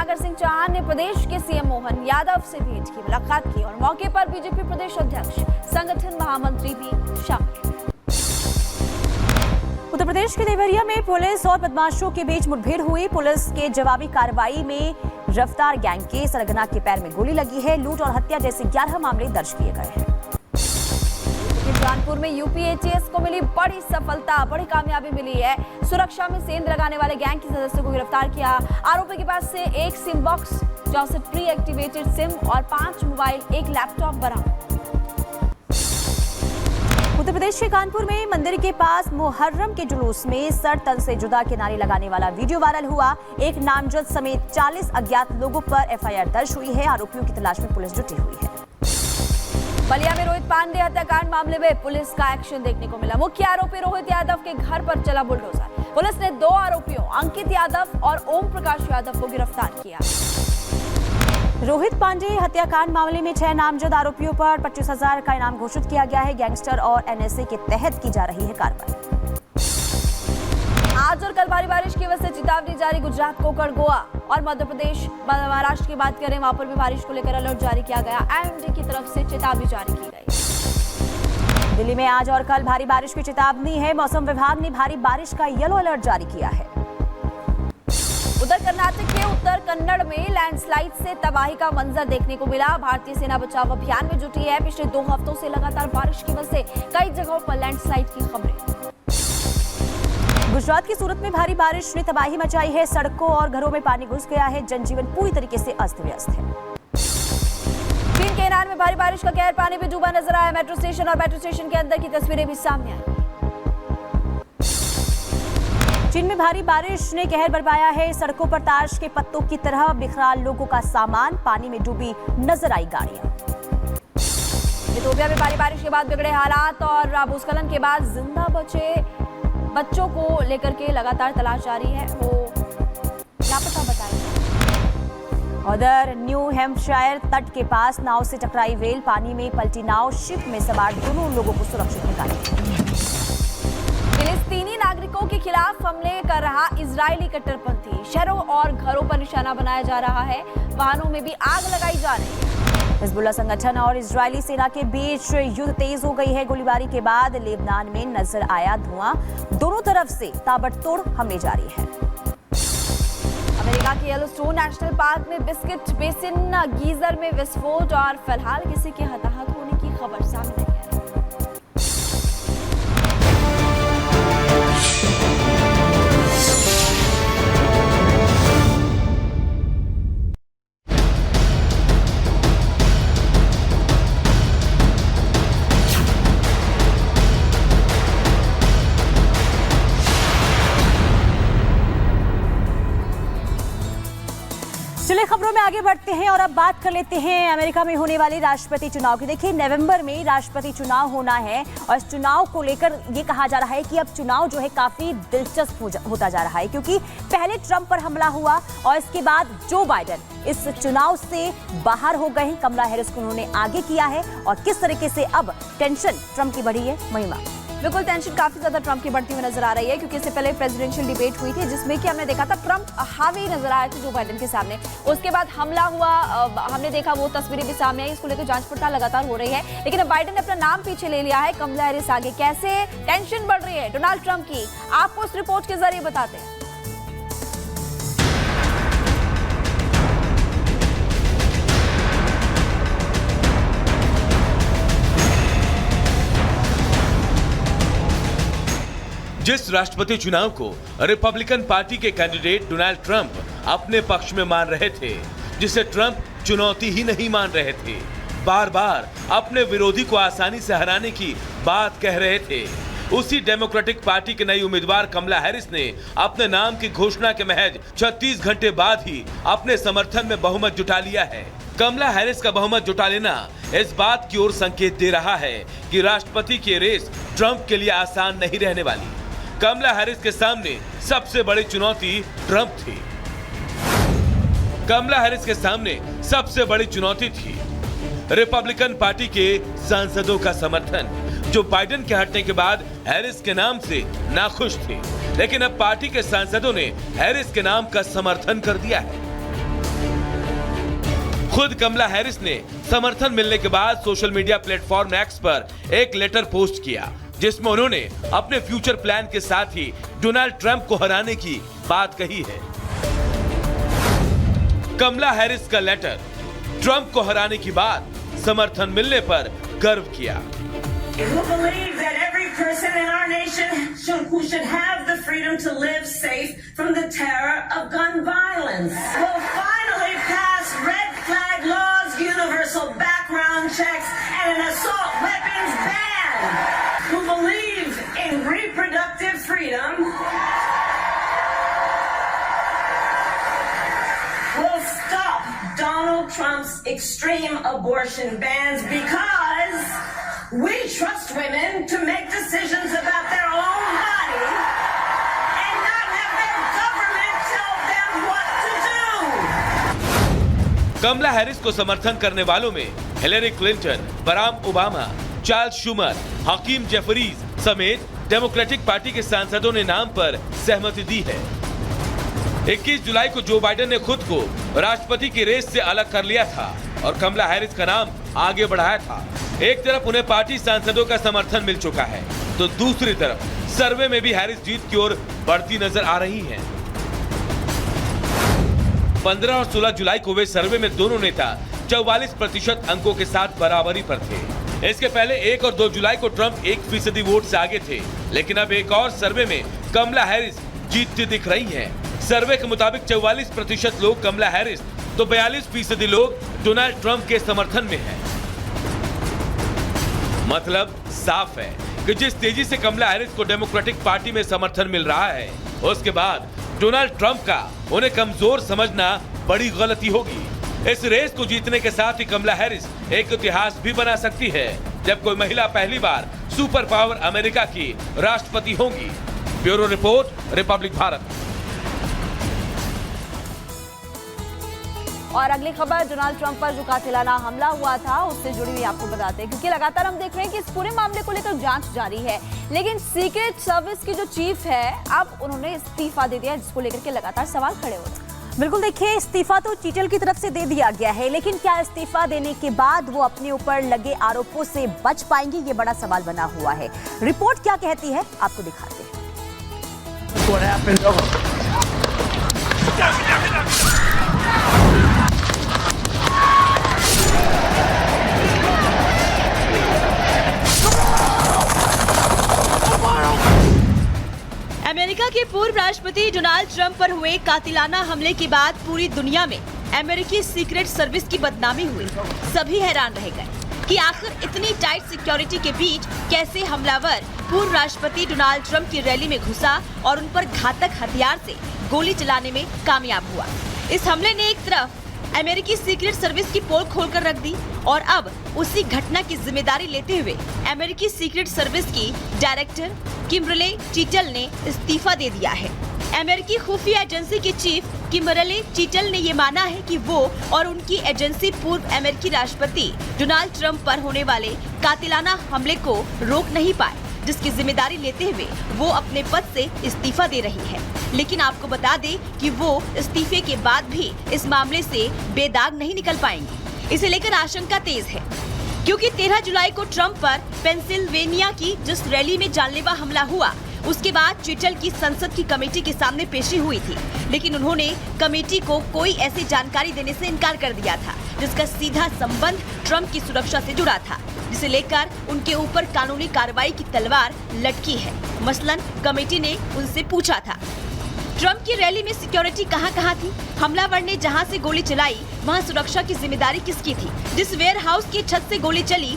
नागर सिंह चौहान ने प्रदेश के सीएम मोहन यादव से भेंट की, मुलाकात की और मौके पर बीजेपी प्रदेश अध्यक्ष, संगठन महामंत्री भी शामिल। उत्तर प्रदेश के देवरिया में पुलिस और बदमाशों के बीच मुठभेड़ हुई। पुलिस के जवाबी कार्रवाई में रफ्तार गैंग के सरगना के पैर में गोली लगी है। लूट और हत्या जैसे 11 मामले दर्ज किए गए हैं। कानपुर में यूपी एटीएस को मिली बड़ी सफलता, बड़ी कामयाबी मिली है। सुरक्षा में सेंध लगाने वाले गैंग के सदस्यों को गिरफ्तार किया। आरोपी के पास से एक SIM box, 64 pre activated SIM और 5 मोबाइल, 1 लैपटॉप बरामद। उत्तर प्रदेश के कानपुर में मंदिर के पास मुहर्रम के जुलूस में सर तन से जुदा के नारे लगाने वाला वीडियो वायरल हुआ। एक नामजद समेत 40 अज्ञात लोगों पर एफआईआर दर्ज हुई है। आरोपियों की तलाश में पुलिस जुटी हुई है। बलिया में रोहित पांडे हत्याकांड मामले में पुलिस का एक्शन देखने को मिला। मुख्य आरोपी रोहित यादव के घर पर चला बुलडोजर। पुलिस ने 2 आरोपियों अंकित यादव और ओम प्रकाश यादव को गिरफ्तार किया। रोहित पांडे हत्याकांड मामले में 6 नामजद आरोपियों पर 25,000 का इनाम घोषित किया गया है। गैंगस्टर और एनएसए के तहत की जा रही है कार्रवाई। आज और कल भारी बारिश की वजह से चेतावनी जारी। गुजरात, कोंकण, गोवा और मध्य प्रदेश, महाराष्ट्र की बात करें, वहां पर भी बारिश को लेकर अलर्ट जारी किया गया। आईएमडी की तरफ से चेतावनी जारी की गई। दिल्ली में आज और कल भारी बारिश की चेतावनी है। मौसम विभाग ने भारी बारिश का येलो अलर्ट जारी किया है। उधर कर्नाटक के उत्तर कन्नड़ में लैंडस्लाइड से तबाही का मंजर देखने को मिला। भारतीय सेना बचाव अभियान में जुटी है। पिछले 2 हफ्तों से लगातार बारिश की वजह से कई जगहों पर लैंडस्लाइड की खबरें। गुजरात की सूरत में भारी बारिश ने तबाही मचाई है। सड़कों और घरों में पानी घुस गया है। जनजीवन पूरी तरीके से अस्त व्यस्त है। चीन के ईरान में भारी बारिश का कहर पानी में डूबा नजर आया। मेट्रो स्टेशन और मेट्रो स्टेशन के अंदर की तस्वीरें भी सामने आई। चीन में भारी बारिश ने कहर बरपाया है। सड़कों पर ताश के पत्तों की तरह बिखरा लोगों का सामान, पानी में डूबी नजर आई गाड़ियां। इथियोपिया में भारी बारिश के बाद बिगड़े हालात और भूस्खलन के बाद जिंदा बचे बच्चों को लेकर के लगातार तलाश जारी है। वो लापता बताया। उधर न्यू हैम्पशायर तट के पास नाव से टकराई रेल, पानी में पलटी नाव, शिप में सवार दोनों लोगों को सुरक्षित निकाला। फिलिस्तीनी नागरिकों के खिलाफ हमले कर रहा इजरायली कट्टरपंथी, शहरों और घरों पर निशाना बनाया जा रहा है। वाहनों में भी आग लगाई जा रही है। हिजबुल्लाह संगठन और इजरायली सेना के बीच युद्ध तेज हो गई है। गोलीबारी के बाद लेबनान में नजर आया धुआं। दोनों तरफ से ताबड़तोड़ हमले जारी है। अमेरिका के येलोस्टोन नेशनल पार्क में बिस्किट बेसिन गीजर में विस्फोट और फिलहाल किसी के हताहत होने की खबर सामने आई है। चलिए खबरों में आगे बढ़ते हैं और अब बात कर लेते हैं अमेरिका में होने वाले राष्ट्रपति चुनाव की। देखिए, नवंबर में राष्ट्रपति चुनाव होना है और इस चुनाव को लेकर ये कहा जा रहा है कि अब चुनाव जो है काफी दिलचस्प होता जा रहा है, क्योंकि पहले ट्रंप पर हमला हुआ और इसके बाद जो बाइडेन इस चुनाव से बाहर हो गए हैं। कमला हैरिस को उन्होंने आगे किया है और किस तरीके से अब टेंशन ट्रंप की बढ़ी है। महिमा, बिल्कुल टेंशन काफी ज्यादा ट्रंप की बढ़ती हुई नजर आ रही है, क्योंकि इससे पहले प्रेसिडेंशियल डिबेट हुई थी जिसमें कि हमने देखा था ट्रंप हावी नजर आए थे जो बाइडेन के सामने। उसके बाद हमला हुआ, हमने देखा, वो तस्वीरें भी सामने आई। इसको लेकर जांच पड़ताल लगातार हो रही है, लेकिन अब बाइडेन ने अपना नाम पीछे ले लिया है। कमला हैरिस आगे। कैसे टेंशन बढ़ रही है डोनाल्ड ट्रंप की, आपको इस रिपोर्ट के जरिए बताते हैं। जिस राष्ट्रपति चुनाव को रिपब्लिकन पार्टी के कैंडिडेट डोनाल्ड ट्रंप अपने पक्ष में मान रहे थे, जिसे ट्रंप चुनौती ही नहीं मान रहे थे, बार बार अपने विरोधी को आसानी से हराने की बात कह रहे थे, उसी डेमोक्रेटिक पार्टी के नई उम्मीदवार कमला हैरिस ने अपने नाम की घोषणा के महज 36 घंटे बाद ही अपने समर्थन में बहुमत जुटा लिया है। कमला हैरिस का बहुमत जुटा लेना इस बात की ओर संकेत दे रहा है कि राष्ट्रपति की रेस ट्रंप के लिए आसान नहीं रहने वाली। कमला हैरिस के सामने सबसे बड़ी चुनौती ट्रंप थी। कमला हैरिस के सामने सबसे बड़ी चुनौती थी रिपब्लिकन पार्टी के सांसदों का समर्थन, जो बाइडेन के हटने के बाद हैरिस के नाम से नाखुश थे। लेकिन अब पार्टी के सांसदों ने हैरिस के नाम का समर्थन कर दिया है। खुद कमला हैरिस ने समर्थन मिलने के बाद सोशल मीडिया प्लेटफॉर्म एक्स पर एक लेटर पोस्ट किया, जिसमें उन्होंने अपने फ्यूचर प्लान के साथ ही डोनाल्ड ट्रंप को हराने की बात कही है। कमला हैरिस का लेटर, ट्रंप को हराने की बाद समर्थन मिलने पर गर्व किया। Who believe that every person in our nation who should have the freedom to live safe from the terror of gun violence will finally pass red flag laws, universal background checks, and an assault weapons ban. Who believe in reproductive freedom will stop Donald Trump's extreme abortion bans because we trust women to make decisions about their own body and not have their government tell them what to do. Kamala Harris को समर्थन करने वालों में Hillary Clinton, Barack Obama, Charles Schumer, Hakeem Jeffries समेत Democratic Party के सांसदों ने नाम पर सहमति दी है। 21 जुलाई को जो बाइडेन ने खुद को राष्ट्रपति की रेस से अलग कर लिया था और कमला हैरिस का नाम आगे बढ़ाया था। एक तरफ उन्हें पार्टी सांसदों का समर्थन मिल चुका है, तो दूसरी तरफ सर्वे में भी हैरिस जीत की ओर बढ़ती नजर आ रही हैं। 15 और 16 जुलाई को हुए सर्वे में दोनों नेता 44% अंकों के साथ बराबरी पर थे। इसके पहले 1 और 2 जुलाई को ट्रंप 1% वोट से आगे थे, लेकिन अब एक और सर्वे में कमला हैरिस जीतती दिख रही हैं। सर्वे के मुताबिक 44% लोग कमला हैरिस तो 42% लोग डोनाल्ड ट्रंप के समर्थन में हैं। मतलब साफ है कि जिस तेजी से कमला हैरिस को डेमोक्रेटिक पार्टी में समर्थन मिल रहा है, उसके बाद डोनाल्ड ट्रंप का उन्हें कमजोर समझना बड़ी गलती होगी। इस रेस को जीतने के साथ ही कमला हैरिस एक इतिहास भी बना सकती है, जब कोई महिला पहली बार सुपर पावर अमेरिका की राष्ट्रपति होंगी। Bureau report, Republic Bharat. और अगली खबर, डोनाल्ड ट्रंप पर जो कातिलाना हमला हुआ था उससे जुड़ी हुई आपको बताते हैं, क्योंकि लगातार हम देख रहे हैं कि इस पूरे मामले को लेकर जांच जारी है, लेकिन सीक्रेट सर्विस की जो चीफ है अब उन्होंने इस्तीफा दे दिया, जिसको लेकर के लगातार सवाल खड़े हो रहे हैं। बिल्कुल, देखिए, इस्तीफा तो चीटल की तरफ से दे दिया गया है, लेकिन क्या इस्तीफा देने के बाद वो अपने ऊपर लगे आरोपों से बच पाएंगे, ये बड़ा सवाल बना हुआ है। रिपोर्ट क्या कहती है आपको दिखाते हैं। अमेरिका के पूर्व राष्ट्रपति डोनाल्ड ट्रंप पर हुए कातिलाना हमले के बाद पूरी दुनिया में अमेरिकी सीक्रेट सर्विस की बदनामी हुई। सभी हैरान रह गए कि आखिर इतनी टाइट सिक्योरिटी के बीच कैसे हमलावर पूर्व राष्ट्रपति डोनाल्ड ट्रंप की रैली में घुसा और उन पर घातक हथियार से गोली चलाने में कामयाब हुआ। इस हमले ने एक तरफ अमेरिकी सीक्रेट सर्विस की पोल खोलकर रख दी और अब उसी घटना की जिम्मेदारी लेते हुए अमेरिकी सीक्रेट सर्विस की डायरेक्टर किम्बर्ली चीटल ने इस्तीफा दे दिया है। अमेरिकी खुफिया एजेंसी के चीफ किम्बर्ली चीटल ने ये माना है कि वो और उनकी एजेंसी पूर्व अमेरिकी राष्ट्रपति डोनाल्ड ट्रंप पर होने वाले कातिलाना हमले को रोक नहीं पाए, जिसकी जिम्मेदारी लेते हुए वो अपने पद से इस्तीफा दे रही है। लेकिन आपको बता दें कि वो इस्तीफे के बाद भी इस मामले से बेदाग नहीं निकल पाएंगी। इसे लेकर आशंका तेज है, क्योंकि 13 जुलाई को ट्रंप पर पेंसिल्वेनिया की जिस रैली में जानलेवा हमला हुआ, उसके बाद चीटल की संसद की कमेटी के सामने पेशी हुई थी, लेकिन उन्होंने कमेटी को कोई ऐसी जानकारी देने से इनकार कर दिया था जिसका सीधा संबंध ट्रंप की सुरक्षा से जुड़ा था, जिसे लेकर उनके ऊपर कानूनी कार्रवाई की तलवार लटकी है। मसलन कमेटी ने उनसे पूछा था, ट्रंप की रैली में सिक्योरिटी कहां थी? हमलावर ने जहां से गोली चलाई वहां सुरक्षा की जिम्मेदारी किसकी थी? जिस वेयर हाउस की छत से गोली चली